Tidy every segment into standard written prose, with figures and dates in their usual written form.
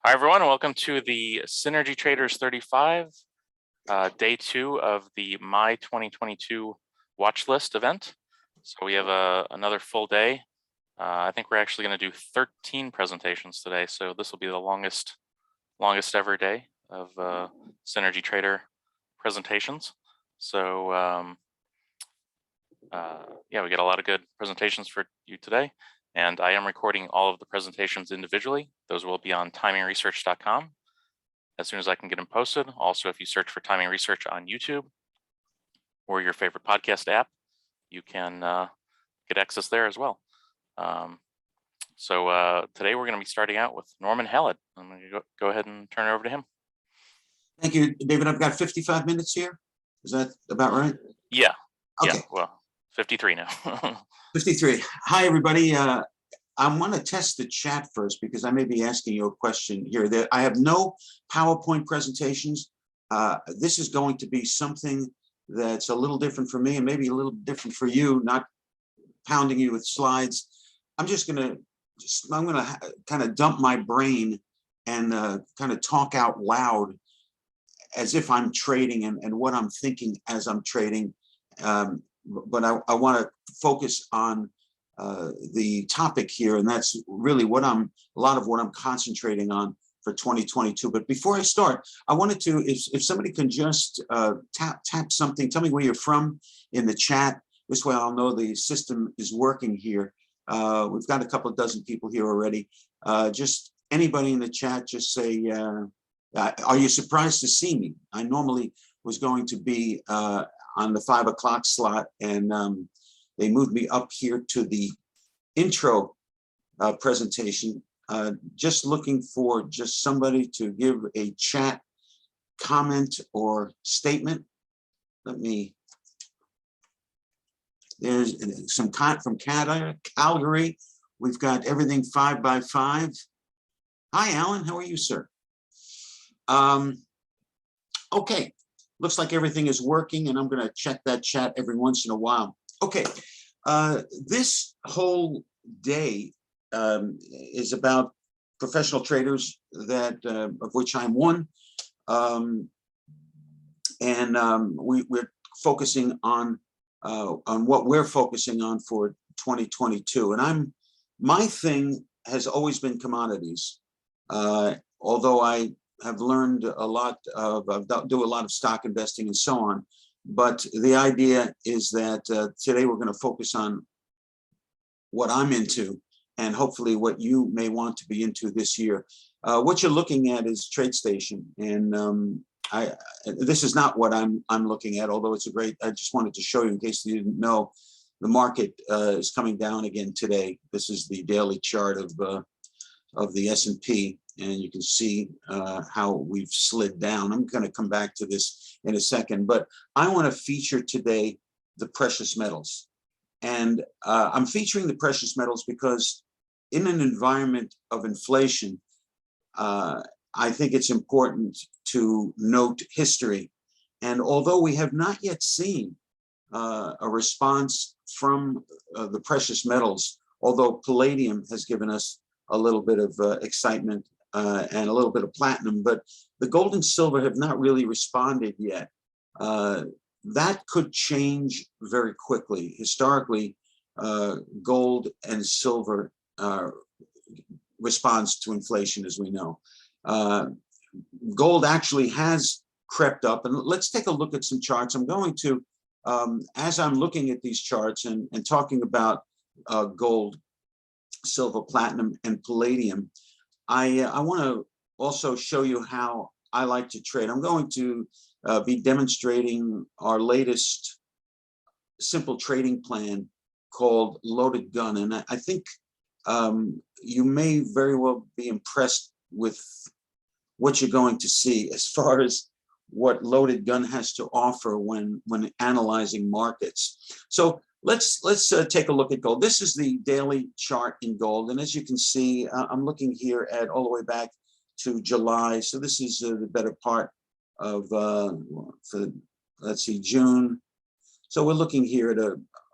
Hi, everyone. Welcome to the Synergy Traders 35, day 2 of the My 2022 Watchlist event. So we have another full day. I think we're actually going to do 13 presentations today. So this will be the longest ever day of Synergy Trader presentations. So yeah, we got a lot of good presentations for you today. And I am recording all of the presentations individually. Those will be on TimingResearch.com as soon as I can get them posted. Also, if you search for Timing Research on YouTube or your favorite podcast app, you can get access there as well. So today we're going to be starting out with Norman Hallett. I'm going to go ahead and turn it over to him. Thank you, David. I've got 55 minutes here. Is that about right? Yeah. Okay. Yeah, well, 53 now. 53. Hi, everybody. I want to test the chat first because I may be asking you a question here. I have no PowerPoint presentations. This is going to be something that's a little different for me and maybe a little different for you, not pounding you with slides. I'm going to kind of dump my brain and kind of talk out loud as if I'm trading and what I'm thinking as I'm trading. But I want to focus on the topic here, and that's really a lot of what I'm concentrating on for 2022. But before I start, I wanted to, if somebody can just tap something, tell me where you're from in the chat. This way I'll know the system is working here. We've got a couple of dozen people here already. Just anybody in the chat, just say, are you surprised to see me? I normally was going to be on the 5 o'clock slot, and they moved me up here to the intro presentation. Just looking for just somebody to give a chat comment or statement. There's some from Canada, Calgary. We've got everything 5 by 5. Hi, Alan, how are you, sir? Okay. Looks like everything is working, and I'm going to check that chat every once in a while. Okay, this whole day is about professional traders of which I'm one, and we're focusing on what we're focusing on for 2022. And my thing has always been commodities, although I have learned a lot do a lot of stock investing and so on. But the idea is that today we're going to focus on what I'm into and hopefully what you may want to be into this year. What you're looking at is TradeStation, and this is not what I'm looking at, although it's I just wanted to show you in case you didn't know, the market is coming down again today. This is the daily chart of the S&P. And you can see how we've slid down. I'm going to come back to this in a second, but I want to feature today the precious metals. And I'm featuring the precious metals because in an environment of inflation, I think it's important to note history. And although we have not yet seen a response from the precious metals, although palladium has given us a little bit of excitement, and a little bit of platinum, but the gold and silver have not really responded yet. That could change very quickly. Historically, gold and silver responds to inflation, as we know. Gold actually has crept up, and let's take a look at some charts. I'm going to, as I'm looking at these charts and talking about gold, silver, platinum, and palladium, I want to also show you how I like to trade. I'm going to be demonstrating our latest simple trading plan called Loaded Gun. And I think you may very well be impressed with what you're going to see as far as what Loaded Gun has to offer when analyzing markets. So let's take a look at gold. This is the daily chart in gold, and as you can see, I'm looking here at all the way back to July. So this is the better part of let's see, June. So we're looking here at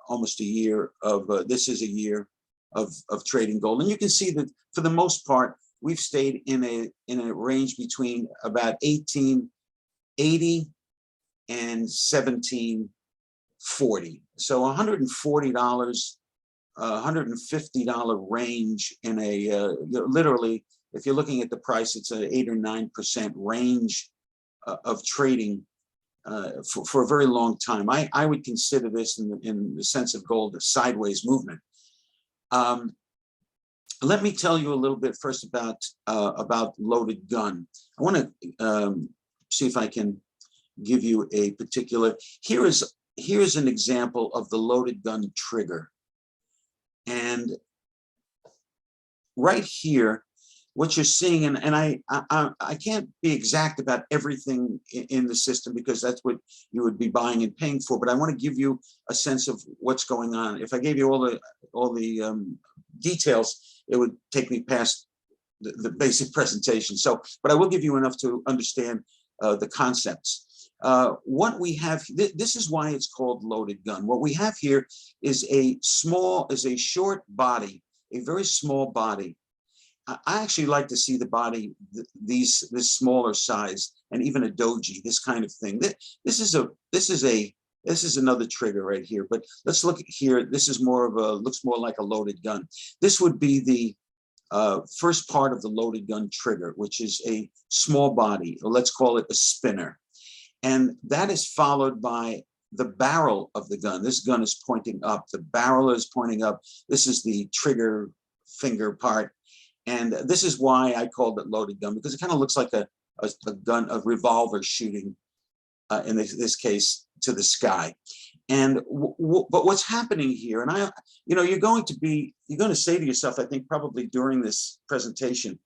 almost a year of this is a year of trading gold, and you can see that for the most part, we've stayed in a range between about 1880 and 1740. So $140, $150 range in a literally, if you're looking at the price, it's an 8 or 9% range of trading for a very long time. I would consider this in the sense of gold a sideways movement. Let me tell you a little bit first about loaded gun. I want to see if I can give you a particular. Here's an example of the loaded gun trigger, and right here, what you're seeing, and I can't be exact about everything in the system because that's what you would be buying and paying for. But I want to give you a sense of what's going on. If I gave you all the details, it would take me past the basic presentation. So, but I will give you enough to understand the concepts. What we have, this is why it's called loaded gun. What we have here is a short body, a very small body. I actually like to see the body, this smaller size, and even a doji, this kind of thing. This is another trigger right here. But let's look at here. This is looks more like a loaded gun. This would be the first part of the loaded gun trigger, which is a small body, or let's call it a spinner. And that is followed by the barrel of the gun. This gun is pointing up. The barrel is pointing up. This is the trigger finger part. And this is why I called it loaded gun, because it kind of looks like a gun, a revolver shooting, in this case, to the sky. And but what's happening here, and you're going to say to yourself, I think probably during this presentation,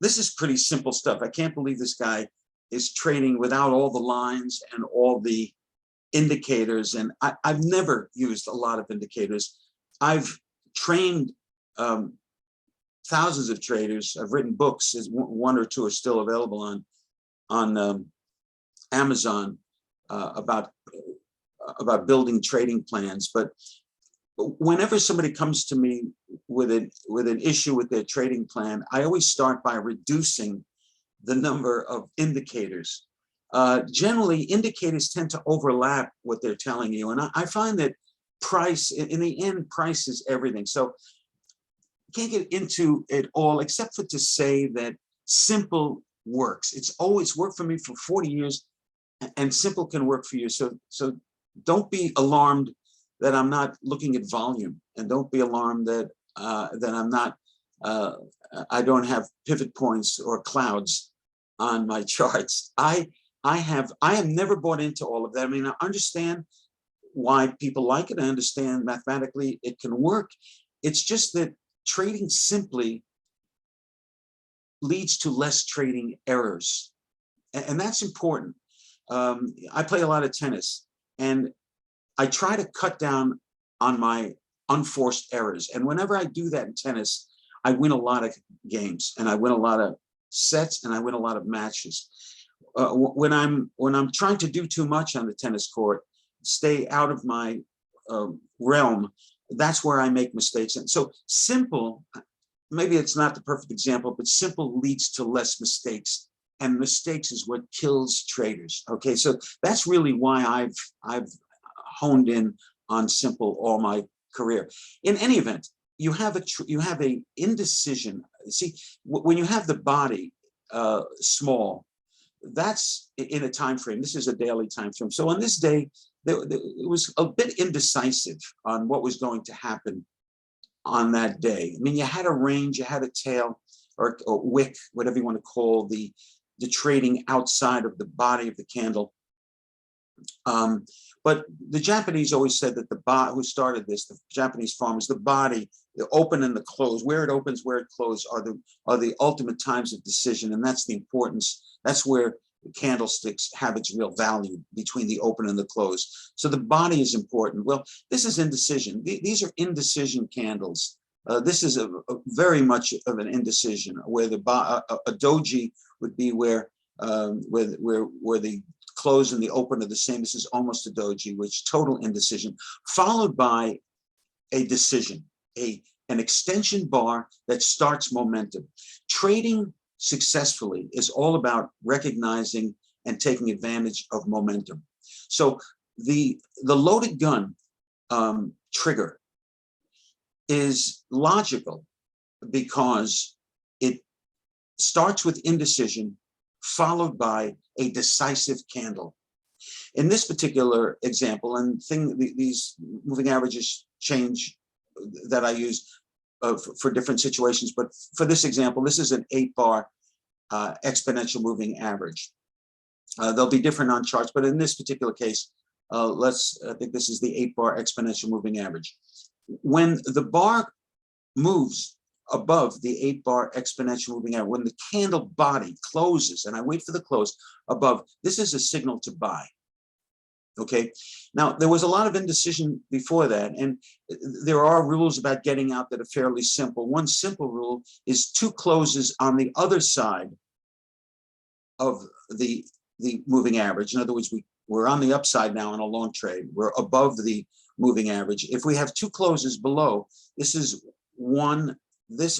this is pretty simple stuff. I can't believe this guy is trading without all the lines and all the indicators. And I've never used a lot of indicators. I've trained thousands of traders. I've written books, as one or two are still available on Amazon, about building trading plans. But whenever somebody comes to me with an issue with their trading plan, I always start by reducing the number of indicators. Generally, indicators tend to overlap what they're telling you, and I find that price, in the end, price is everything. So can't get into it all except for to say that simple works. It's always worked for me for 40 years, and simple can work for you. So don't be alarmed that I'm not looking at volume, and don't be alarmed that I'm not I don't have pivot points or clouds on my charts. I have never bought into all of that. I mean, I understand why people like it. I understand mathematically it can work. It's just that trading simply leads to less trading errors. And that's important. I play a lot of tennis, and I try to cut down on my unforced errors. And whenever I do that in tennis, I win a lot of games, and I win a lot of sets, and I win a lot of matches. When I'm trying to do too much on the tennis court, stay out of my realm, that's where I make mistakes. And so simple, maybe it's not the perfect example, but simple leads to less mistakes, and mistakes is what kills traders. Okay, so that's really why I've honed in on simple all my career. In any event, you have a indecision. See, when you have the body small, that's in a time frame. This is a daily time frame. So on this day, it was a bit indecisive on what was going to happen on that day. I mean, you had a range, you had a tail, or wick, whatever you want to call the trading outside of the body of the candle. But the Japanese always said that who started this, the Japanese farmers, the body, the open and the close, where it opens, where it closes, are the ultimate times of decision, and that's the importance. That's where the candlesticks have its real value, between the open and the close. So the body is important. Well, this is indecision. These are indecision candles. This is a very much of an indecision, where a doji would be where the close and the open are the same. This is almost a doji, which total indecision, followed by a decision, a an extension bar that starts momentum. Trading successfully is all about recognizing and taking advantage of momentum. So the loaded gun trigger is logical because it starts with indecision followed by a decisive candle. In this particular example, and these moving averages change that I use for different situations, but for this example, this is an 8-bar exponential moving average. They'll be different on charts, but in this particular case, I think this is the 8-bar exponential moving average. When the bar moves above the 8-bar exponential moving average, when the candle body closes, and I wait for the close above, this is a signal to buy. Okay, now there was a lot of indecision before that, and there are rules about getting out that are fairly simple. One simple rule is 2 closes on the other side of the moving average. In other words, we're on the upside now in a long trade. We're above the moving average. If we have 2 closes below, this is one. This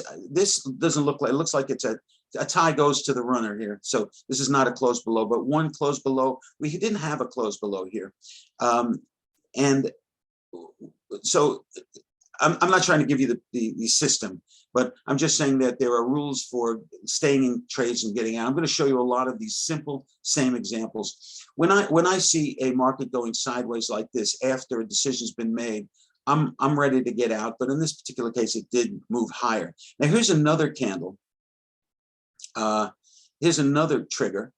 doesn't look like, it looks like it's a tie goes to the runner here. So this is not a close below, but 1 close below. We didn't have a close below here. And so I'm not trying to give you the system, but I'm just saying that there are rules for staying in trades and getting out. I'm going to show you a lot of these simple same examples. When I see a market going sideways like this after a decision's been made, I'm ready to get out. But in this particular case, it did move higher. Now here's another candle. Here's another trigger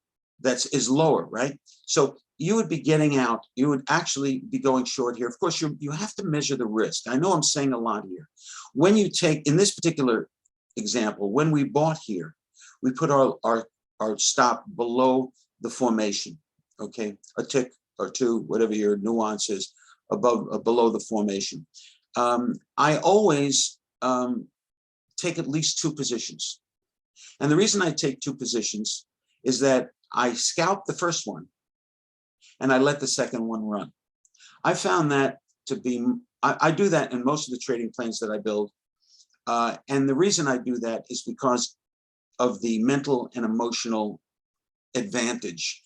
is lower, right? So you would be getting out. You would actually be going short here. Of course, you have to measure the risk. I know I'm saying a lot here. When you take, in this particular example, when we bought here, we put our stop below the formation, okay? A tick or 2, whatever your nuance is, below the formation. I always take at least 2 positions. And the reason I take 2 positions is that I scalp the first one and I let the second one run. I found that to be, I do that in most of the trading plans that I build. And the reason I do that is because of the mental and emotional advantage.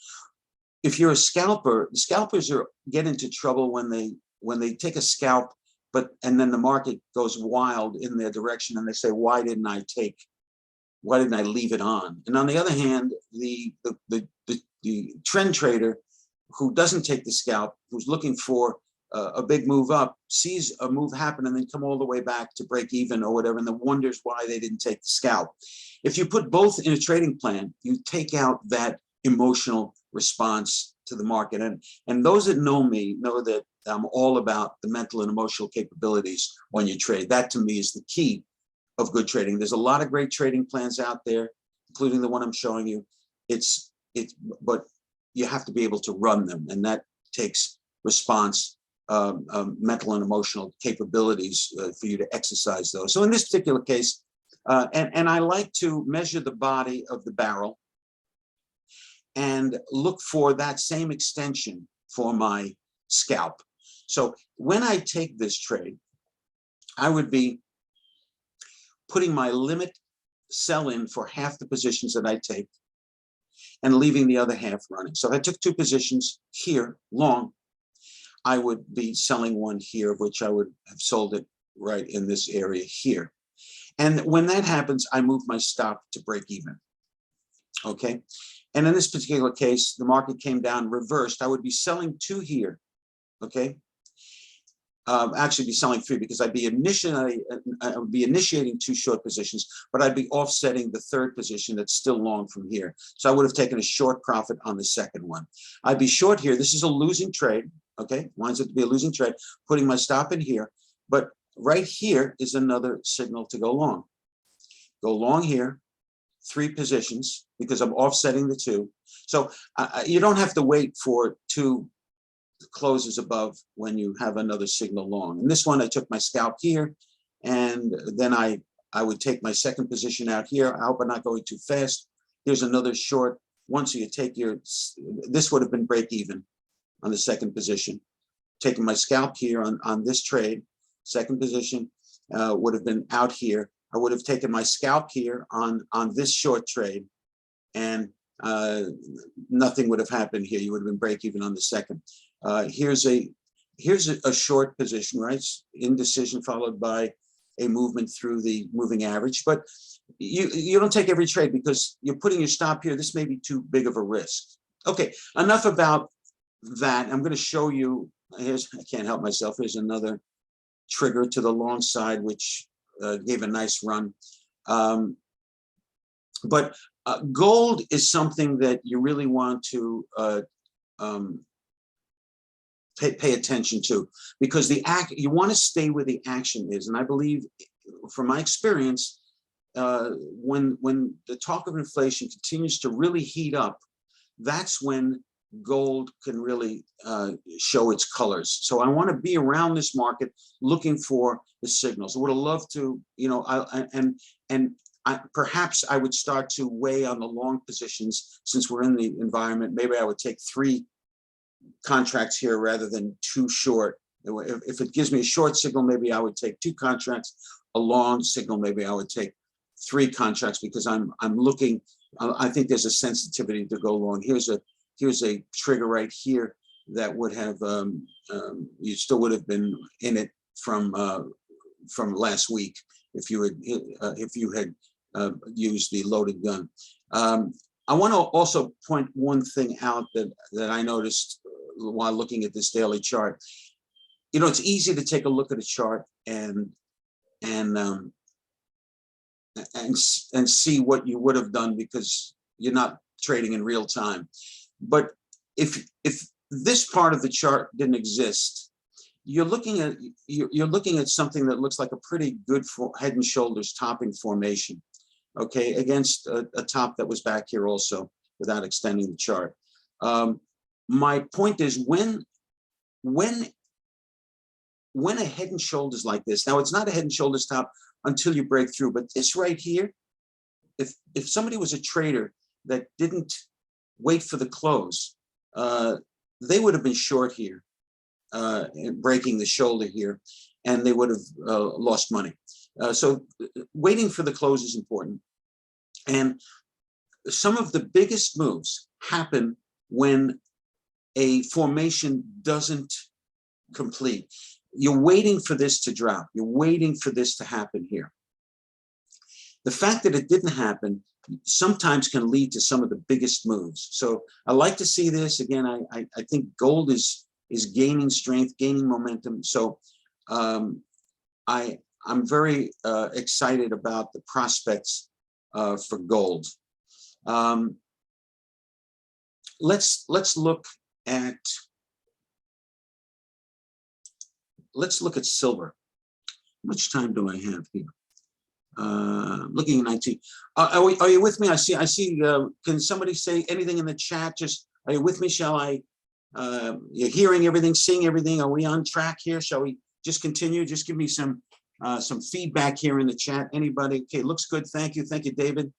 If you're a scalper, scalpers get into trouble when they take a scalp, and then the market goes wild in their direction and they say, why didn't I leave it on? And on the other hand, the trend trader who doesn't take the scalp, who's looking for a big move up, sees a move happen and then come all the way back to break even or whatever, and then wonders why they didn't take the scalp. If you put both in a trading plan, you take out that emotional response to the market. And those that know me know that I'm all about the mental and emotional capabilities when you trade. That to me is the key of good trading. There's a lot of great trading plans out there, including the one I'm showing you. But you have to be able to run them, and that takes response, mental and emotional capabilities for you to exercise those. So in this particular case, and I like to measure the body of the barrel and look for that same extension for my scalp. So when I take this trade, I would be putting my limit sell in for half the positions that I take and leaving the other half running. So if I took 2 positions here long, I would be selling one here, which I would have sold it right in this area here. And when that happens, I move my stop to break even. Okay. And in this particular case, the market came down reversed. I would be selling 2 here. Okay. Actually be selling 3 because I would be initiating 2 short positions, but I'd be offsetting the 3rd position that's still long from here. So I would have taken a short profit on the second one. I'd be short here. This is a losing trade. Okay, winds up to be a losing trade, putting my stop in here. But right here is another signal to go long. Go long here, 3 positions, because I'm offsetting the 2. So you don't have to wait for 2 closes above when you have another signal long. In this one, I took my scalp here, and then I would take my second position out here. I hope I'm not going too fast. Here's another short. Once you take this would have been break even on the second position. Taking my scalp here on this trade, second position, would have been out here, I would have taken my scalp here on this short trade, and nothing would have happened here. You would have been break even on the second. Here's a short position, right? Indecision followed by a movement through the moving average, but you don't take every trade because you're putting your stop here. This may be too big of a risk. Okay, enough about that. I'm going to show you. I can't help myself. Here's another trigger to the long side, which gave a nice run. But gold is something that you really want to pay attention to, because you want to stay where the action is. And I believe, from my experience, when the talk of inflation continues to really heat up, that's when gold can really show its colors. So I want to be around this market looking for the signals. I would have loved to, perhaps I would start to weigh on the long positions since we're in the environment. Maybe I would take 3 contracts here rather than 2 short. If it gives me a short signal, maybe I would take 2 contracts. A long signal, maybe I would take 3 contracts, because I'm looking. I think there's a sensitivity to go long. Here's a trigger right here that would have you still would have been in it from last week if you had used the loaded gun. I want to also point one thing out that I noticed while looking at this daily chart. It's easy to take a look at a chart and see what you would have done because you're not trading in real time. But if this part of the chart didn't exist, you're looking at something that looks like a pretty good head and shoulders topping formation, okay, against a top that was back here also without extending the chart. My point is, when a head and shoulders like this, now it's not a head and shoulders top until you break through, but this right here, if somebody was a trader that didn't wait for the close, they would have been short here, breaking the shoulder here, and they would have lost money. So waiting for the close is important. And some of the biggest moves happen when a formation doesn't complete. You're waiting for this to drop. You're waiting for this to happen here. The fact that it didn't happen sometimes can lead to some of the biggest moves. So I like to see this. Again, I think gold is gaining strength, gaining momentum. So I'm very excited about the prospects for gold. Let's look at silver. How much time do I have here? Looking at 19. Are you with me? I see. Can somebody say anything in the chat? Just, are you with me? Shall I? You're hearing everything, seeing everything. Are we on track here? Shall we just continue? Just give me some feedback here in the chat. Anybody? Okay, looks good. Thank you, David.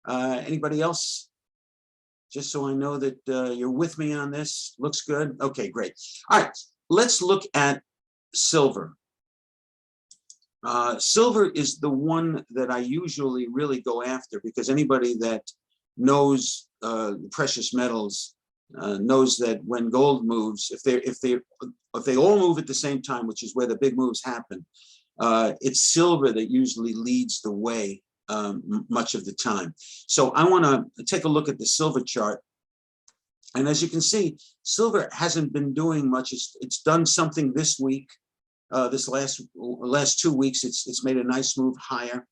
Anybody else? Just so I know that you're with me on this. Looks good. Okay, great. All right, let's look at silver. Silver is the one that I usually really go after, because anybody that knows precious metals knows that when gold moves, if they all move at the same time, which is where the big moves happen, it's silver that usually leads the way much of the time. So I want to take a look at the silver chart. And as you can see, silver hasn't been doing much. It's done something this week. This last 2 weeks, it's made a nice move higher.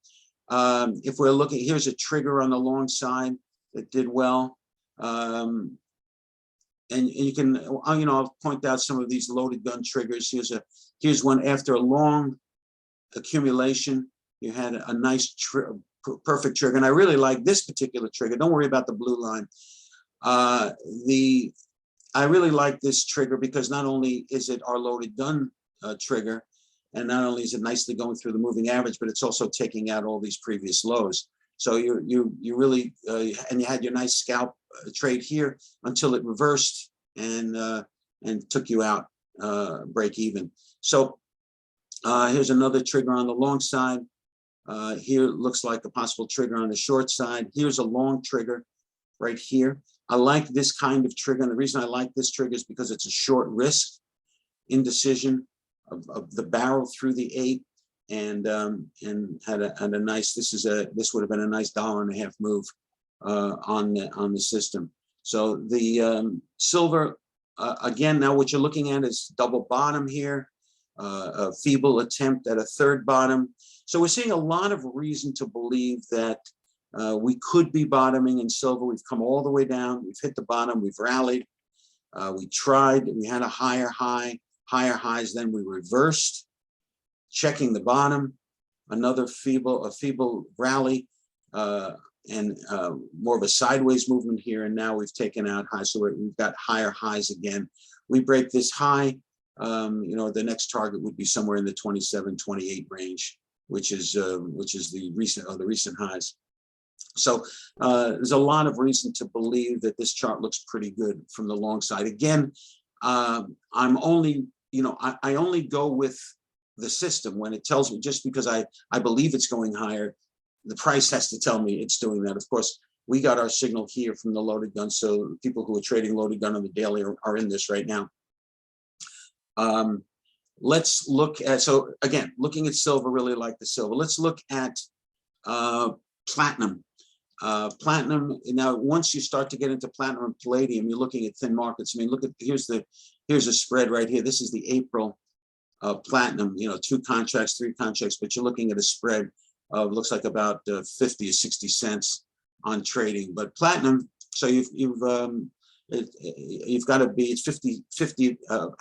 If we're looking, here's a trigger on the long side that did well. And you can, I'll point out some of these loaded gun triggers. Here's one after a long accumulation. You had a nice perfect trigger, and I really like this particular trigger. Don't worry about the blue line. I really like this trigger because not only is it our loaded gun trigger, and not only is it nicely going through the moving average, but it's also taking out all these previous lows. So you really and you had your nice scalp trade here until it reversed and took you out break even. So Here's another trigger on the long side. Here looks like a possible trigger on the short side. Here's a long trigger right here. I like this kind of trigger, and the reason I like this trigger is because it's a short risk indecision of the barrel through the 8, and had a nice. This would have been a nice $1.50 move on the system. So the silver again. Now what you're looking at is double bottom here, a feeble attempt at a third bottom. So we're seeing a lot of reason to believe that we could be bottoming in silver. We've come all the way down. We've hit the bottom. We've rallied. We tried. We had a higher high, higher highs. Then we reversed, checking the bottom. Another feeble rally, and more of a sideways movement here. And now we've taken out highs. So we've got higher highs again. We break this high. The next target would be somewhere in the 27, 28 range, which is the recent highs. So there's a lot of reason to believe that this chart looks pretty good from the long side. Again, I'm only, I only go with the system when it tells me, just because I believe it's going higher, the price has to tell me it's doing that. Of course, we got our signal here from the loaded gun. So people who are trading loaded gun on the daily are in this right now. Let's look at, so again, looking at silver, really like the silver. Let's look at platinum. Platinum, now once you start to get into platinum and palladium, you're looking at thin markets. I mean, look at, here's a spread right here. This is the April platinum, 2 contracts, 3 contracts, but you're looking at a spread of, looks like about 50 or 60 cents on trading. But platinum, so you've got to be, it's 50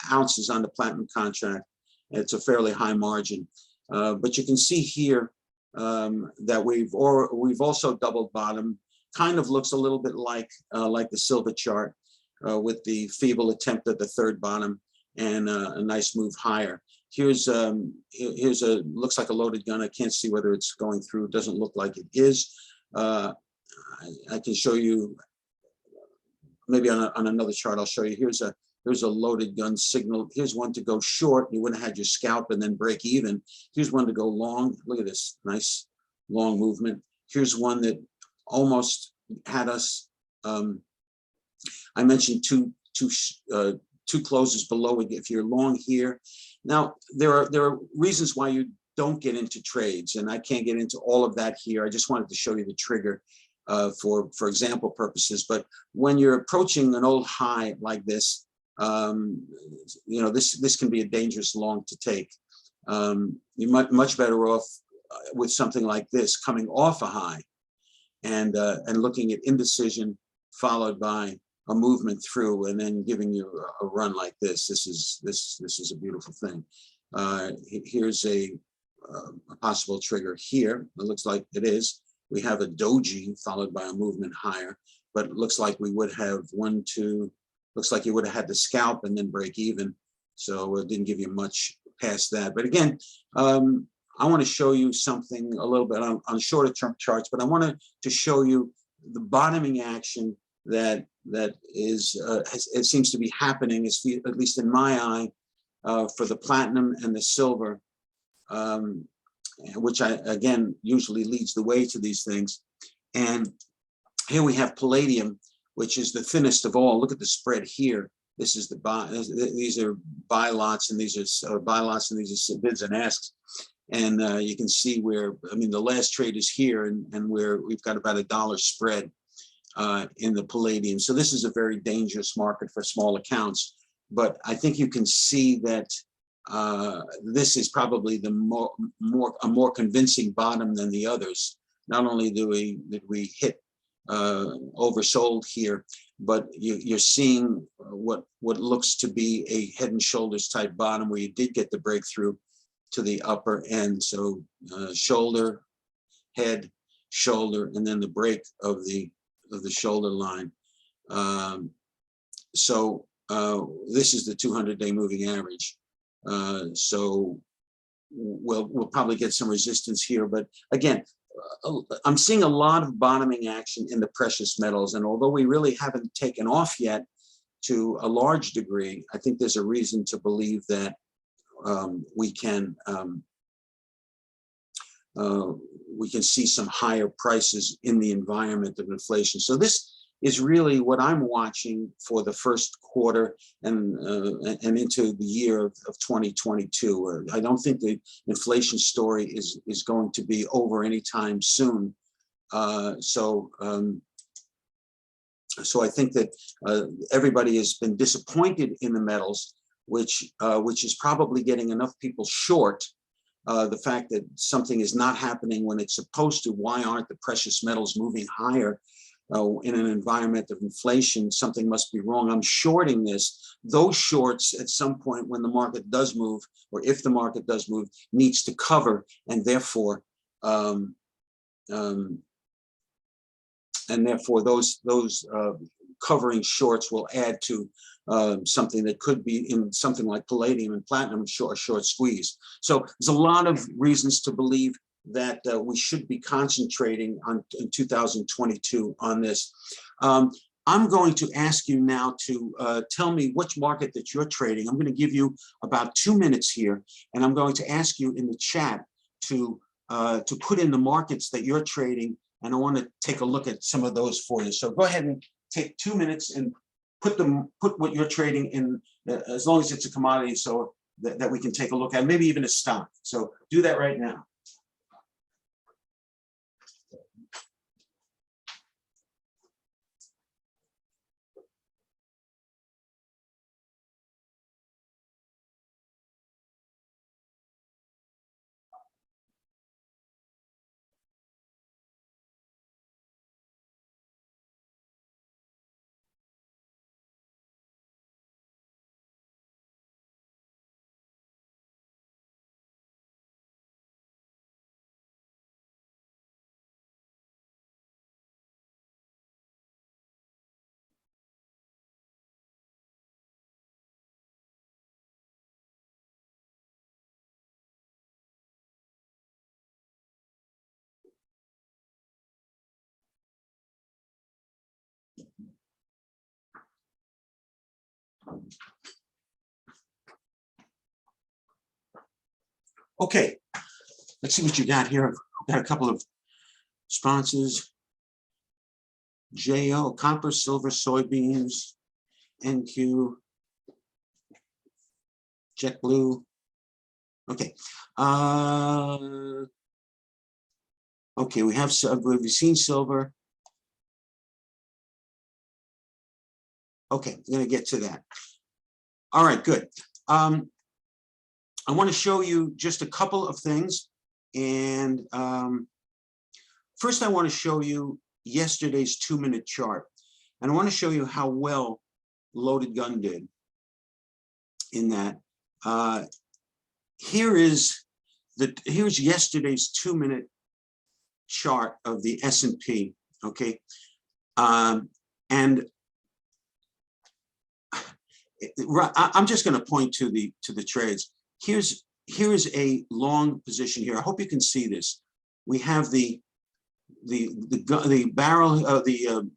ounces on the platinum contract. It's a fairly high margin, but you can see here that we've also doubled bottom. Kind of looks a little bit like the silver chart with the feeble attempt at the third bottom and a nice move higher. Here's looks like a loaded gun. I can't see whether it's going through. It doesn't look like it is. I can show you maybe on another chart. I'll show you. Here's a loaded gun signal. Here's one to go short. You wouldn't have had your scalp and then break even. Here's one to go long. Look at this nice long movement. Here's one that almost had us. I mentioned two closes below if you're long here. Now there are reasons why you don't get into trades, and I can't get into all of that here. I just wanted to show you the trigger for example purposes. But when you're approaching an old high like this, this can be a dangerous long to take. You're much better off with something like this coming off a high and looking at indecision followed by a movement through and then giving you a run like this. This is a beautiful thing. Here's a possible trigger here. It looks like it is. We have a doji followed by a movement higher, but it looks like we would have looks like you would have had to scalp and then break even. So it didn't give you much past that. But again, I want to show you something a little bit on shorter term charts, but I wanted to show you the bottoming action that it seems to be happening, at least in my eye, for the platinum and the silver, which again usually leads the way to these things. And here we have palladium, which is the thinnest of all. Look at the spread here. This is these are buy lots, and these are buy lots, and these are bids and asks. And you can see where, I mean, the last trade is here, and where we've got about $1 spread in the palladium. So this is a very dangerous market for small accounts. But I think you can see that this is probably the more convincing bottom than the others. Not only did we hit oversold here, but you're seeing what looks to be a head and shoulders type bottom where you did get the breakthrough to the upper end. So shoulder, head, shoulder, and then the break of the shoulder line. So this is the 200-day moving average. So we'll probably get some resistance here, but again, I'm seeing a lot of bottoming action in the precious metals, and although we really haven't taken off yet to a large degree, I think there's a reason to believe that we can see some higher prices in the environment of inflation. So this is really what I'm watching for the first quarter and into the year of 2022. I don't think the inflation story is going to be over anytime soon. So I think that everybody has been disappointed in the metals, which is probably getting enough people short. The fact that something is not happening when it's supposed to. Why aren't the precious metals moving higher in an environment of inflation? Something must be wrong. I'm shorting this. Those shorts at some point when the market does move, or if the market does move, needs to cover, and therefore those covering shorts will add to something that could be in something like palladium and platinum, a short squeeze. So there's a lot of reasons to believe that we should be concentrating on in 2022 on this. I'm going to ask you now to tell me which market that you're trading. I'm going to give you about 2 minutes here, and I'm going to ask you in the chat to put in the markets that you're trading, and I want to take a look at some of those for you. So go ahead and take 2 minutes and put what you're trading in, as long as it's a commodity, so that we can take a look at, maybe even a stock. So do that right now. Okay, let's see what you got here. I've got a couple of sponsors. JO, copper, silver, soybeans, NQ, JetBlue. Okay. Okay, we've seen silver. Okay, I'm going to get to that. All right, good. I want to show you just a couple of things. And first, I want to show you yesterday's 2-minute chart. And I want to show you how well Loaded Gun did in that. Here's yesterday's 2-minute chart of the S&P, okay? And I'm just going to point to the trades. Here's a long position here. I hope you can see this. We have the barrel, the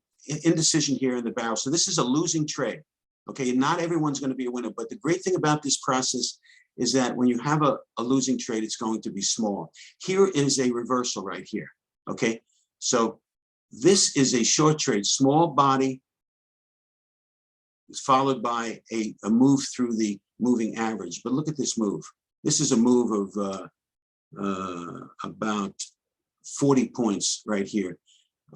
indecision here in the barrel. So this is a losing trade. Okay, not everyone's going to be a winner, but the great thing about this process is that when you have a losing trade, it's going to be small. Here is a reversal right here. Okay, so this is a short trade, small body, followed by a move through the moving average. But look at this move. This is a move of about 40 points right here,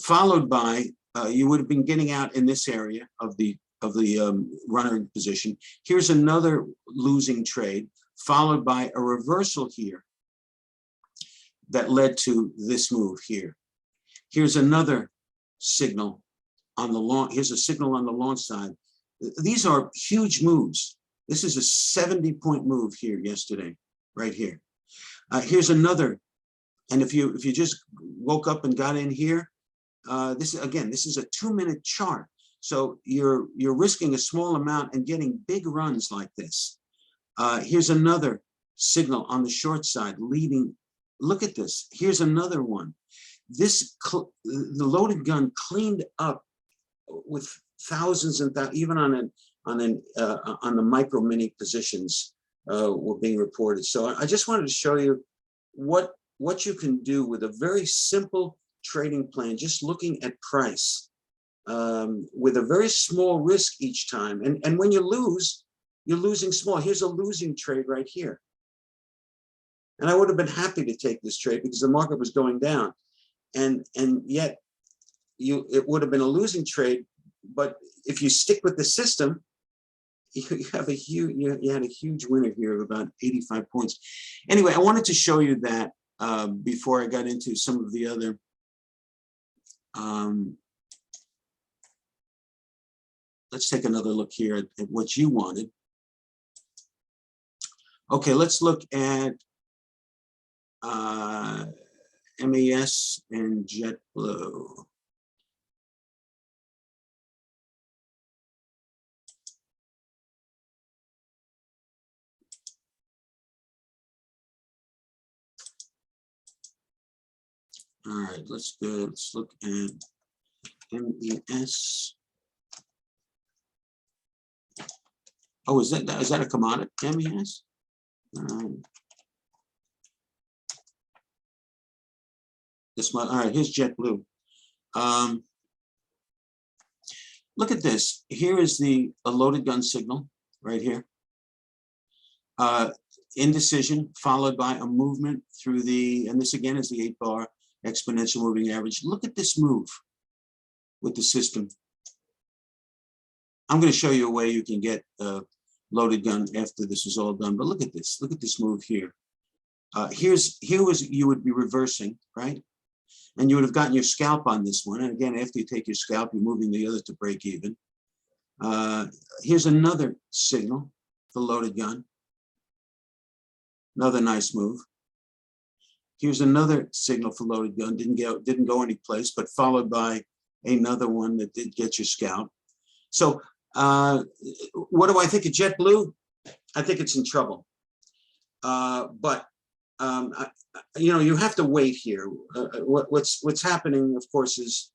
followed by you would have been getting out in this area of the runner position. Here's another losing trade, followed by a reversal here that led to this move here. Here's another signal on the long. Here's a signal on the long side. These are huge moves. This is a 70-point move here yesterday, right here. Here's another, and if you just woke up and got in here, this is a 2-minute chart. So you're risking a small amount and getting big runs like this. Here's another signal on the short side leading. Look at this. Here's another one. The Loaded Gun cleaned up with thousands and thousands, even on the micro mini positions. were being reported. So I just wanted to show you what you can do with a very simple trading plan, just looking at price, with a very small risk each time. And when you lose, you're losing small. Here's a losing trade right here. And I would have been happy to take this trade because the market was going down. And yet it would have been a losing trade. But if you stick with the system, you have a huge, you had a huge winner here of about 85 points. Anyway, I wanted to show you that before I got into some of the other let's take another look here at what you wanted. Okay, let's look at MES and JetBlue. All right, let's go. Let's look at MES. Oh, is that a commodity? MES? This one. All right, here's JetBlue. Look at this. Here is a loaded gun signal right here. Indecision followed by a movement through and this again is the 8-bar exponential moving average. Look at this move with the system. I'm going to show you a way you can get a loaded gun after this is all done. But look at this. Look at this move here. Here you would be reversing, right? And you would have gotten your scalp on this one. And again, after you take your scalp, you're moving the other to break even. Here's another signal for loaded gun. Another nice move. Here's another signal for loaded gun. Didn't go any place, but followed by another one that did get your scalp. So what do I think of JetBlue? I think it's in trouble. But you have to wait here. What's happening, of course, is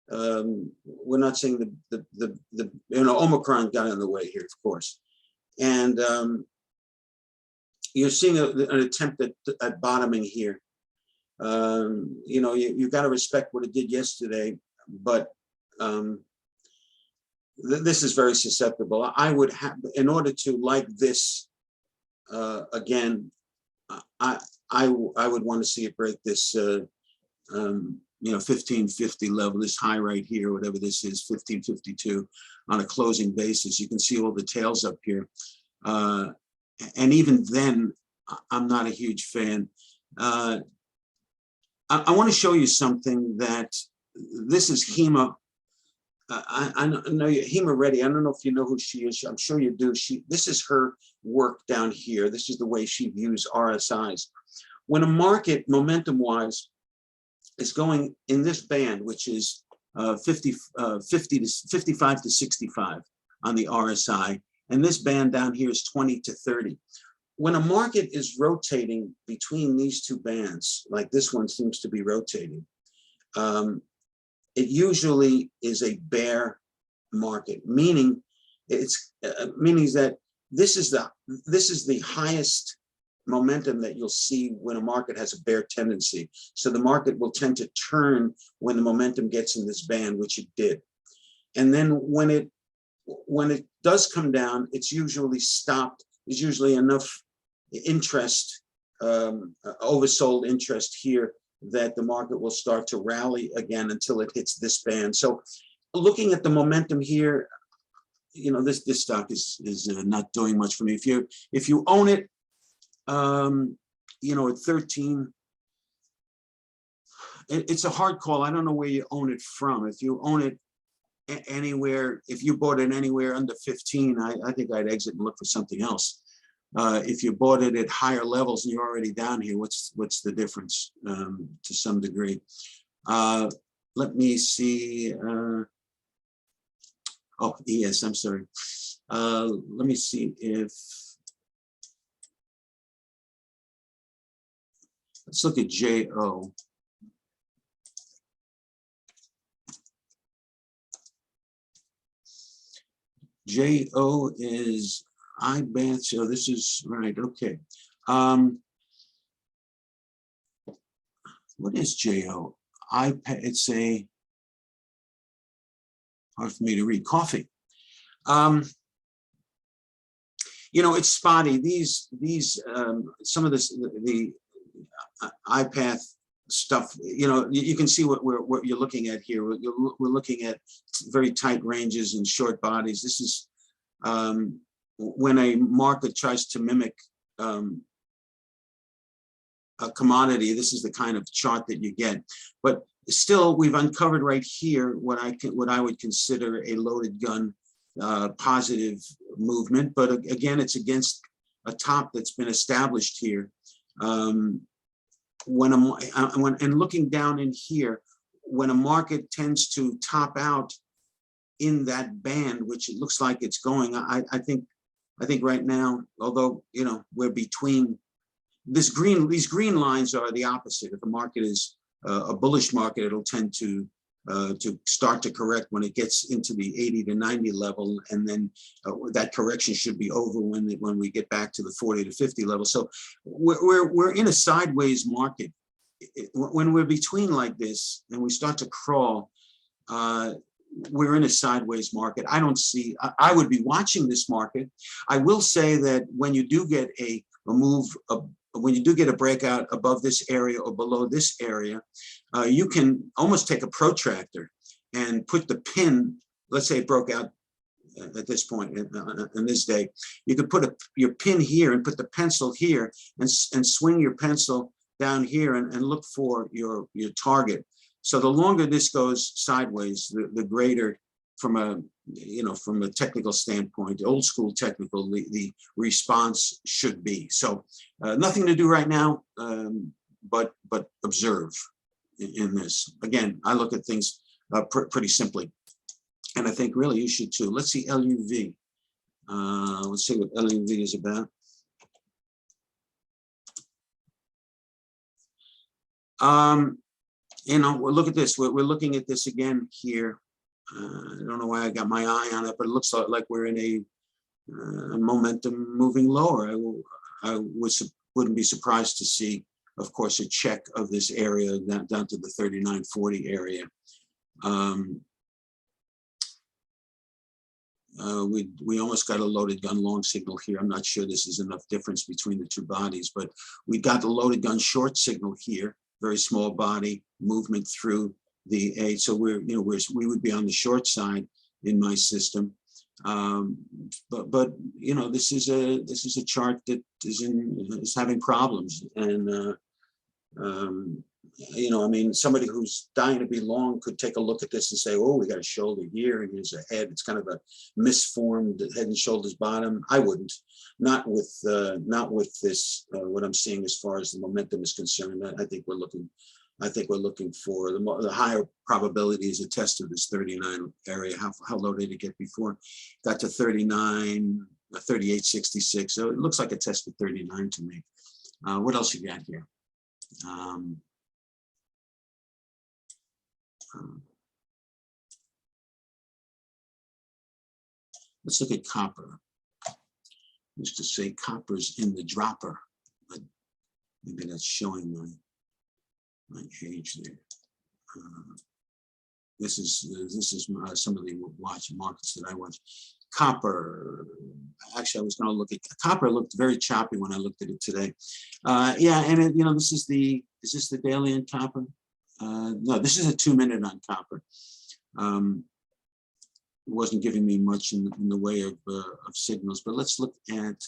we're not saying the Omicron got in the way here, of course, and you're seeing an attempt at bottoming here. You've got to respect what it did yesterday, but this is very susceptible. I would have, in order to like this again, I would want to see it break this 1550 level, this high right here, whatever this is, 1552 on a closing basis. You can see all the tails up here, and even then, I'm not a huge fan. I want to show you something that this is Hema. I know Hema Reddy. I don't know if you know who she is. I'm sure you do. This is her work down here. This is the way she views RSIs. When a market, momentum-wise, is going in this band, which is 50 to 55 to 65 on the RSI, and this band down here is 20 to 30. When a market is rotating between these two bands, like this one seems to be rotating, it usually is a bear market, meaning that this is the highest momentum that you'll see when a market has a bear tendency. So the market will tend to turn when the momentum gets in this band, which it did. And then when it does come down, it's usually stopped. There's usually enough interest, oversold interest here, that the market will start to rally again until it hits this band. So looking at the momentum here, this stock is not doing much for me. If you own it, at 13, it's a hard call. I don't know where you own it from. If you own it anywhere, if you bought it anywhere under 15, I think I'd exit and look for something else. If you bought it at higher levels and you're already down here, what's the difference to some degree? Let me see. Oh, yes, I'm sorry. Let me see if, let's look at JO. JO is IBAN, so this is right, okay. What is JO? iPad, it's a, hard for me to read, coffee. You know, it's spotty. These some of this, the iPath stuff, you know, you can see what you're looking at here. We're looking at very tight ranges and short bodies. This is when a market tries to mimic a commodity, this is the kind of chart that you get. But still, we've uncovered right here what I would consider a loaded gun positive movement. But again, it's against a top that's been established here. And looking down in here, when a market tends to top out in that band, which it looks like it's going, I think right now, although, you know, we're between these green lines are the opposite. If the market is a bullish market, it'll tend to start to correct when it gets into the 80 to 90 level, and then that correction should be over when we get back to the 40 to 50 level. So we're in a sideways market. When we're between like this and we start to crawl, we're in a sideways market. I don't see. I would be watching this market. I will say that when you do get a move, when you do get a breakout above this area or below this area, you can almost take a protractor and put the pin. Let's say it broke out at this point in this day. You could put your pin here and put the pencil here and swing your pencil down here and look for your target. So the longer this goes sideways, the greater, from a technical standpoint, old school technical, the response should be. So nothing to do right now, but observe in this. Again, I look at things pretty simply, and I think really you should too. Let's see LUV. Let's see what LUV is about. Look at this. We're looking at this again here. I don't know why I got my eye on it, but it looks like we're in a momentum moving lower. I wouldn't be surprised to see, of course, a check of this area down to the 39.40 area. We almost got a loaded gun long signal here. I'm not sure this is enough difference between the two bodies, but we got the loaded gun short signal here. Very small body movement through the A. So we would be on the short side in my system. But you know, this is a chart that is having problems, and you know, I mean, somebody who's dying to be long could take a look at this and say, oh, we got a shoulder here and here's a head. It's kind of a misformed head and shoulders bottom. I wouldn't, not with this, what I'm seeing as far as the momentum is concerned. I think we're looking for the higher probability is a test of this 39 area. How low did it get before? Got to 39, 38.66. So it looks like a test of 39 to me. What else you got here? Let's look at copper. I used to say copper's in the dropper, but maybe that's showing my age there. This is some of the markets that I watch. Copper. Actually, I was going to look at copper. Looked very choppy when I looked at it today. Yeah, and it, is this the daily in copper? No, this is a 2-minute on copper. It wasn't giving me much in the way of signals, but let's look at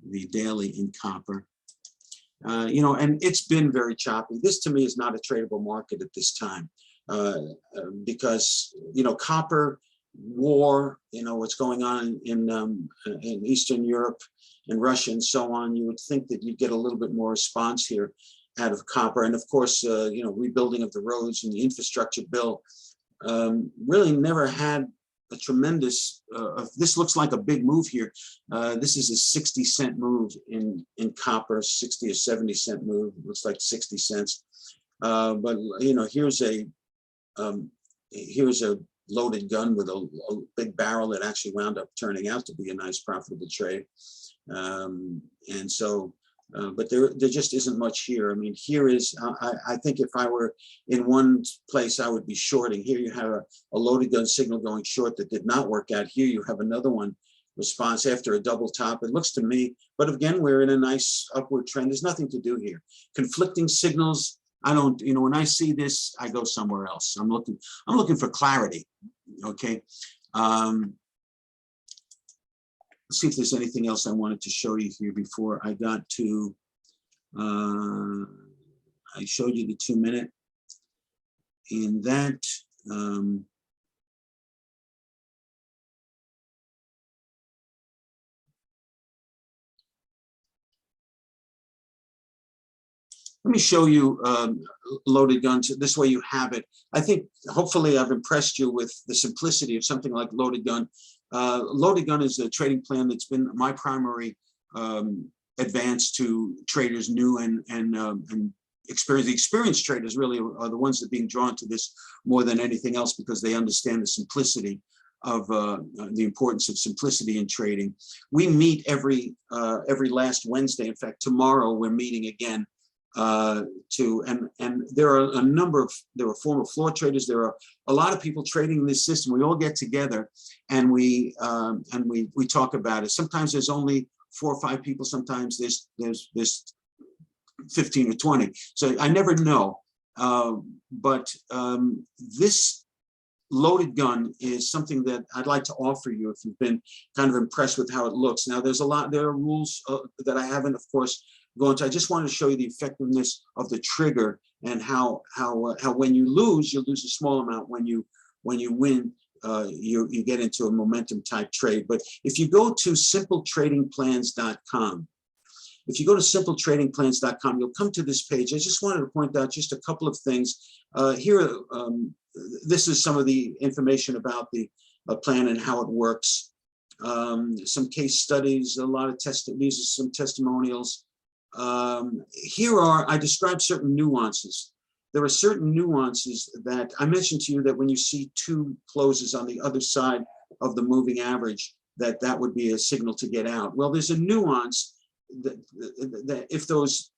the daily in copper. And it's been very choppy. This to me is not a tradable market at this time, because copper war, what's going on in Eastern Europe and Russia and so on. You would think that you'd get a little bit more response here out of copper, and of course, rebuilding of the roads and the infrastructure bill really never had a tremendous. This looks like a big move here. This is a 60-cent move in copper, 60 or 70-cent move. It looks like 60 cents. But here's a loaded gun with a big barrel that actually wound up turning out to be a nice profitable trade. And so, but there just isn't much here. I mean, here is, I think if I were in one place, I would be shorting. Here you have a loaded gun signal going short that did not work out. Here you have another one response after a double top. It looks to me, but again, we're in a nice upward trend. There's nothing to do here. Conflicting signals, I don't, when I see this, I go somewhere else. I'm looking for clarity. Okay. Let's see if there's anything else I wanted to show you here before I got to, I showed you the 2-minute. In that, let me show you loaded guns. This way you have it. I think hopefully I've impressed you with the simplicity of something like loaded gun. Loaded gun is a trading plan that's been my primary advance to traders new and experienced. The experienced traders really are the ones that are being drawn to this more than anything else because they understand the simplicity of the importance of simplicity in trading. We meet every last Wednesday. In fact, tomorrow we're meeting again. And there are a number of, there are former floor traders. There are a lot of people trading in this system. We all get together and we talk about it. Sometimes there's only 4 or 5 people. Sometimes there's 15 or 20. So I never know. But this loaded gun is something that I'd like to offer you if you've been kind of impressed with how it looks. Now there are rules that I haven't, of course, going to. I just wanted to show you the effectiveness of the trigger and how when you lose a small amount. When you win, you get into a momentum type trade. But if you go to simpletradingplans.com, you'll come to this page. I just wanted to point out just a couple of things. Here, this is some of the information about the plan and how it works. Some case studies, a lot of these are some testimonials. I describe certain nuances. There are certain nuances that I mentioned to you that when you see 2 closes on the other side of the moving average, that would be a signal to get out. Well, there's a nuance that if those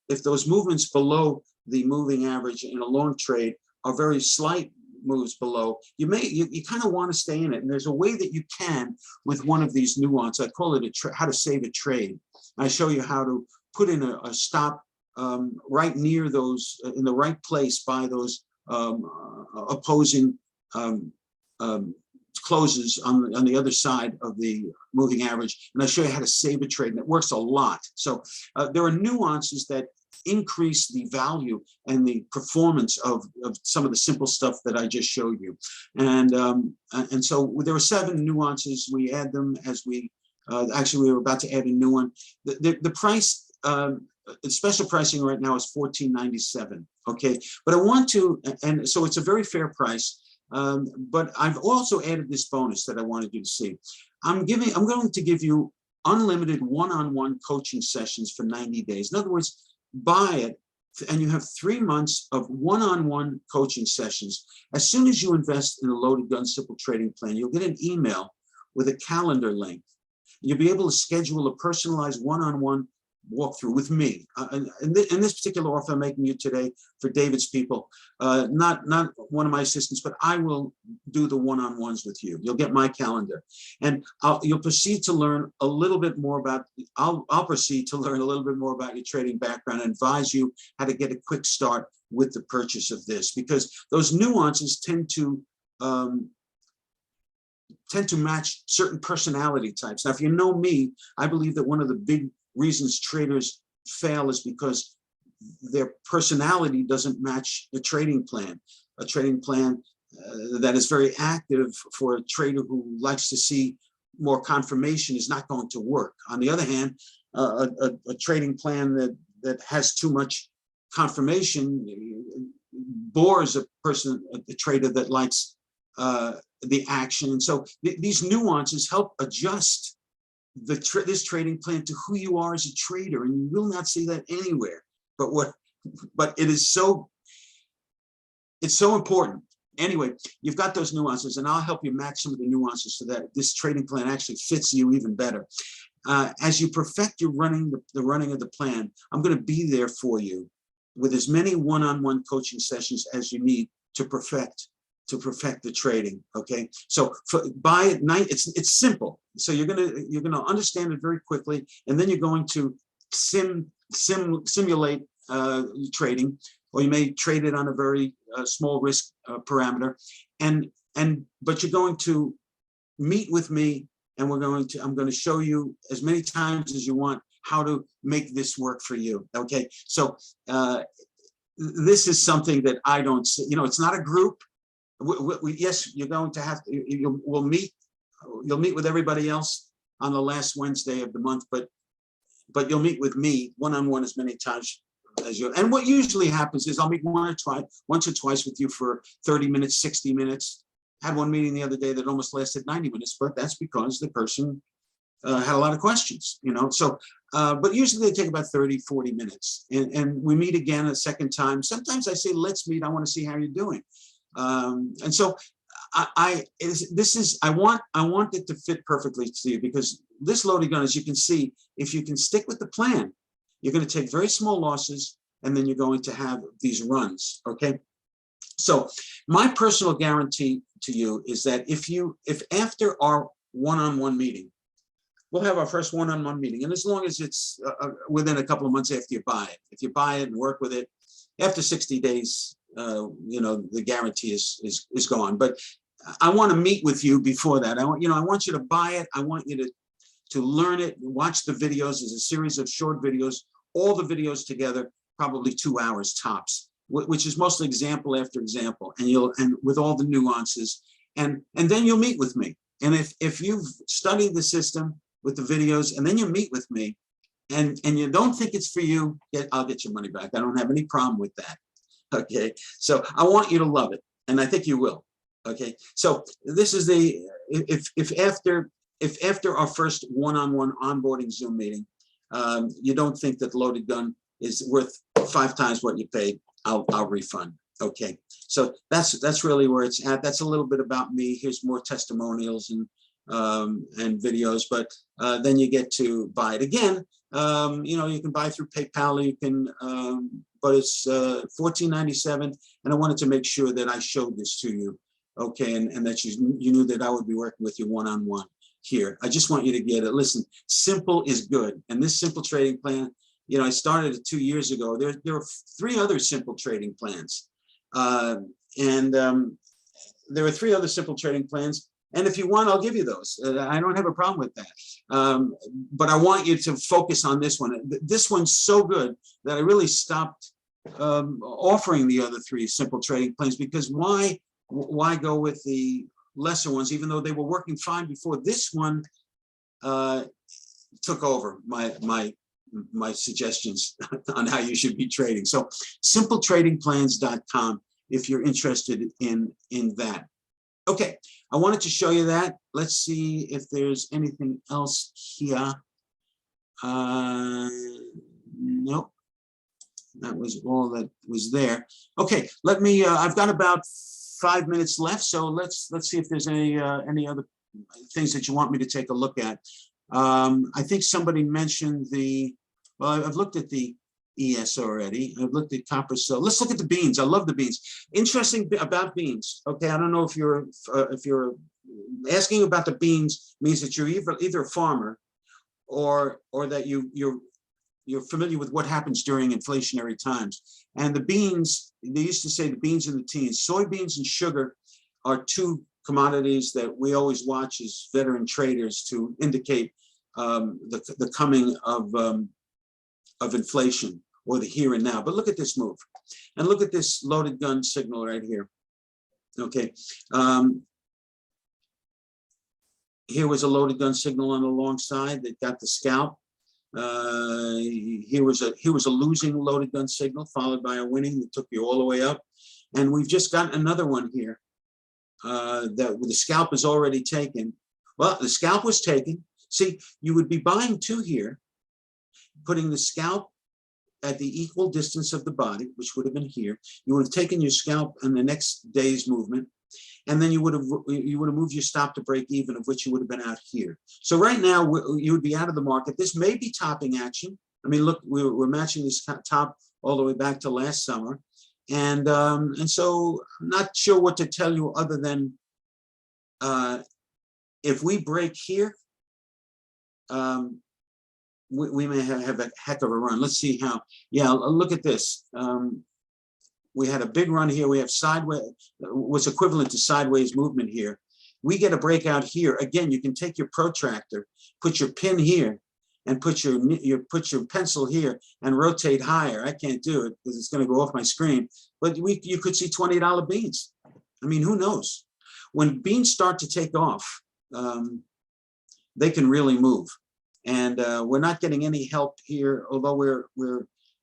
movements below the moving average in a long trade are very slight moves below, you kind of want to stay in it. And there's a way that you can with one of these nuances. I call it how to save a trade. I show you how to put in a stop right near those, in the right place by those opposing closes on the other side of the moving average. And I show you how to save a trade, and it works a lot. So there are nuances that increase the value and the performance of some of the simple stuff that I just showed you. And so there were 7 nuances. We add them as we, actually we were about to add a new one. The price, special pricing right now is $14.97. Okay, but I want to, and so it's a very fair price. But I've also added this bonus that I wanted you to see. I'm going to give you unlimited one-on-one coaching sessions for 90 days. In other words, buy it and you have 3 months of one-on-one coaching sessions. As soon as you invest in a loaded gun simple trading plan, you'll get an email with a calendar link. You'll be able to schedule a personalized one-on-one walkthrough with me. In this particular offer I'm making you today for David's people, not one of my assistants, but I will do the one-on-ones with you. You'll get my calendar, and you'll proceed to learn a little bit more about. I'll proceed to learn a little bit more about your trading background and advise you how to get a quick start with the purchase of this, because those nuances tend to match certain personality types. Now, if you know me, I believe that one of the big reasons traders fail is because their personality doesn't match the trading plan. A trading plan that is very active for a trader who likes to see more confirmation is not going to work. On the other hand, a trading plan that has too much confirmation bores a trader that likes the action. And so these nuances help adjust this trading plan to who you are as a trader, and you will not see that anywhere. But it is it's so important Anyway, you've got those nuances, and I'll help you match some of the nuances so that this trading plan actually fits you even better. As you perfect your the running of the plan, I'm going to be there for you with as many one-on-one coaching sessions as you need to perfect the trading. Okay, so by at night, it's simple. So you're gonna understand it very quickly, and then you're going to simulate trading, or you may trade it on a very small risk parameter, but you're going to meet with me, and I'm going to show you as many times as you want how to make this work for you. Okay, so this is something that I don't see. It's not a group. Yes, you're going to have to. You'll meet with everybody else on the last Wednesday of the month, but you'll meet with me one-on-one as many times as you. And what usually happens is I'll meet once or twice with you for 30 minutes, 60 minutes. Had one meeting the other day that almost lasted 90 minutes, but that's because the person had a lot of questions, So, but usually they take about 30, 40 minutes, and we meet again a second time. Sometimes I say, let's meet. I want to see how you're doing. And so I want it to fit perfectly to you, because this loaded gun, as you can see, if you can stick with the plan, you're going to take very small losses, and then you're going to have these runs. Okay. So my personal guarantee to you is that if after our one-on-one meeting, we'll have our first one-on-one meeting, and as long as it's within a couple of months after you buy it, if you buy it and work with it, after 60 days, the guarantee is gone. But I want to meet with you before that. I want you to buy it. I want you to learn it, watch the videos. There's a series of short videos, all the videos together, probably 2 hours tops, which is mostly example after example, and with all the nuances, and then you'll meet with me. And if you've studied the system with the videos, and then you meet with me, and you don't think it's for you, I'll get your money back. I don't have any problem with that. Okay, so I want you to love it, and I think you will. Okay, so this is if after our first one-on-one onboarding Zoom meeting, you don't think that loaded gun is worth 5 times what you paid, I'll refund. Okay, so that's really where it's at. That's a little bit about me. Here's more testimonials and videos, but then you get to buy it again. You can buy through PayPal. You can, but it's $14.97, and I wanted to make sure that I showed this to you, okay, and that you knew that I would be working with you one-on-one here. I just want you to get it. Listen, simple is good, and this simple trading plan, I started it 2 years ago. There are 3 other simple trading plans, and there are 3 other simple trading plans. And if you want, I'll give you those. I don't have a problem with that. But I want you to focus on this one. This one's so good that I really stopped offering the other 3 simple trading plans, because why go with the lesser ones, even though they were working fine before? This one took over my suggestions on how you should be trading. So simpletradingplans.com if you're interested in that. Okay, I wanted to show you that. Let's see if there's anything else here. Nope, that was all that was there. Okay, let me. I've got about 5 minutes left, so let's see if there's any other things that you want me to take a look at. I think somebody mentioned well, I've looked at the ES already. I've looked at copper. So let's look at the beans. I love the beans. Interesting about beans. Okay, I don't know if you're asking about the beans means that you're either a farmer or that you're familiar with what happens during inflationary times. And the beans, they used to say the beans and the teens. Soybeans and sugar are 2 commodities that we always watch as veteran traders to indicate the coming of inflation, or the here and now. But look at this move, and look at this loaded gun signal right here. Okay, here was a loaded gun signal on the long side that got the scalp. Here was a losing loaded gun signal followed by a winning that took you all the way up, and we've just got another one here that the scalp is already taken. Well, the scalp was taken. See, you would be buying 2 here, putting the scalp at the equal distance of the body, which would have been here. You would have taken your scalp in the next day's movement, and then you would have moved your stop to break even, of which you would have been out here. So right now you would be out of the market. This may be topping action. I mean, look, we're matching this top all the way back to last summer, and so I'm not sure what to tell you other than if we break here, we may have a heck of a run. Let's see how. Yeah, look at this. We had a big run here. We have sideways, what's equivalent to sideways movement here. We get a breakout here. Again, you can take your protractor, put your pin here, and put your pencil here and rotate higher. I can't do it because it's going to go off my screen. But you could see $20 beans. I mean, who knows? When beans start to take off, they can really move. And we're not getting any help here, although we're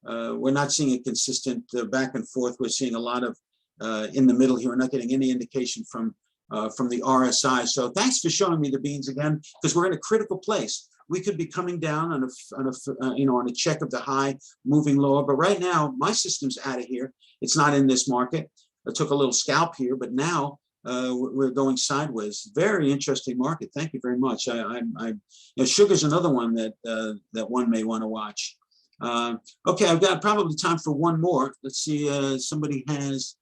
not seeing a consistent back and forth. We're seeing a lot of in the middle here. We're not getting any indication from the RSI. So thanks for showing me the beans again, because we're in a critical place. We could be coming down on a check of the high, moving lower. But right now, my system's out of here. It's not in this market. I took a little scalp here, but now we're going sideways. Very interesting market. Thank you very much. Sugar's another one that one may want to watch. Okay, I've got probably time for one more. Let's see. Somebody has.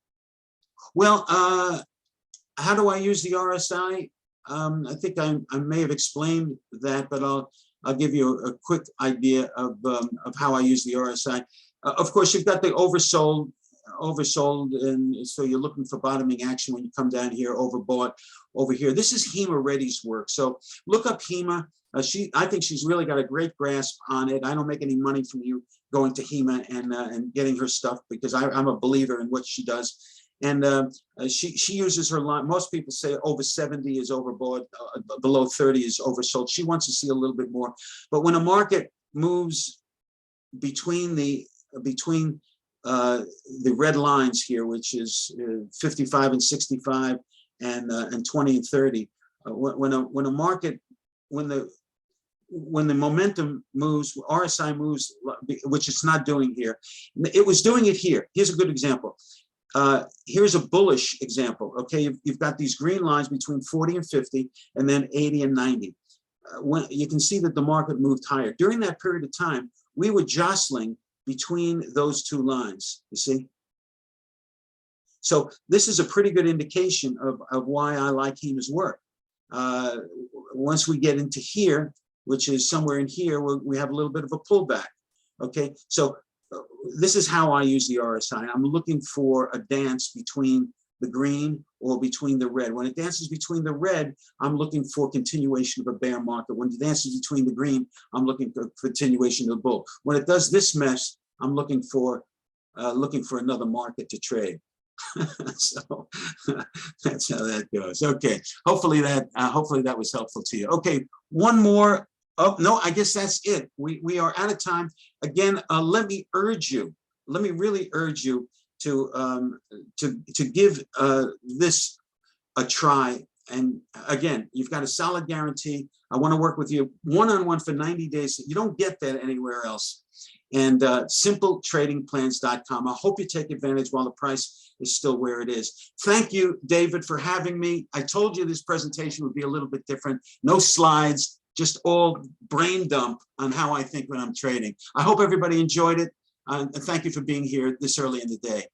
Well, how do I use the RSI? I think I may have explained that, but I'll give you a quick idea of how I use the RSI. Of course, you've got the oversold, and so you're looking for bottoming action when you come down here, overbought over here. This is Hema Reddy's work. So look up Hema. I think she's really got a great grasp on it. I don't make any money from you going to Hema and getting her stuff, because I'm a believer in what she does. And she uses her line. Most people say over 70 is overbought, below 30 is oversold. She wants to see a little bit more. But when a market moves between the red lines here, which is 55 and 65 and 20 and 30, when the momentum moves, RSI moves, which it's not doing here. It was doing it here. Here's a good example. Here's a bullish example. Okay, you've got these green lines between 40 and 50, and then 80 and 90. When you can see that the market moved higher during that period of time, we were jostling between those two lines. You see. So this is a pretty good indication of why I like Hema's work. Once we get into here, which is somewhere in here, we have a little bit of a pullback. Okay, so this is how I use the RSI. I'm looking for a dance between the green or between the red. When it dances between the red, I'm looking for continuation of a bear market. When it dances between the green, I'm looking for continuation of the bull. When it does this mess, I'm looking for another market to trade. So that's how that goes. Okay, hopefully that was helpful to you. Okay, one more. Oh no, I guess that's it. We are out of time. Again, let me really urge you to give this a try. And again, you've got a solid guarantee. I want to work with you one-on-one for 90 days. You don't get that anywhere else. And simpletradingplans.com. I hope you take advantage while the price is still where it is. Thank you, David, for having me. I told you this presentation would be a little bit different. No slides, just all brain dump on how I think when I'm trading. I hope everybody enjoyed it. And thank you for being here this early in the day.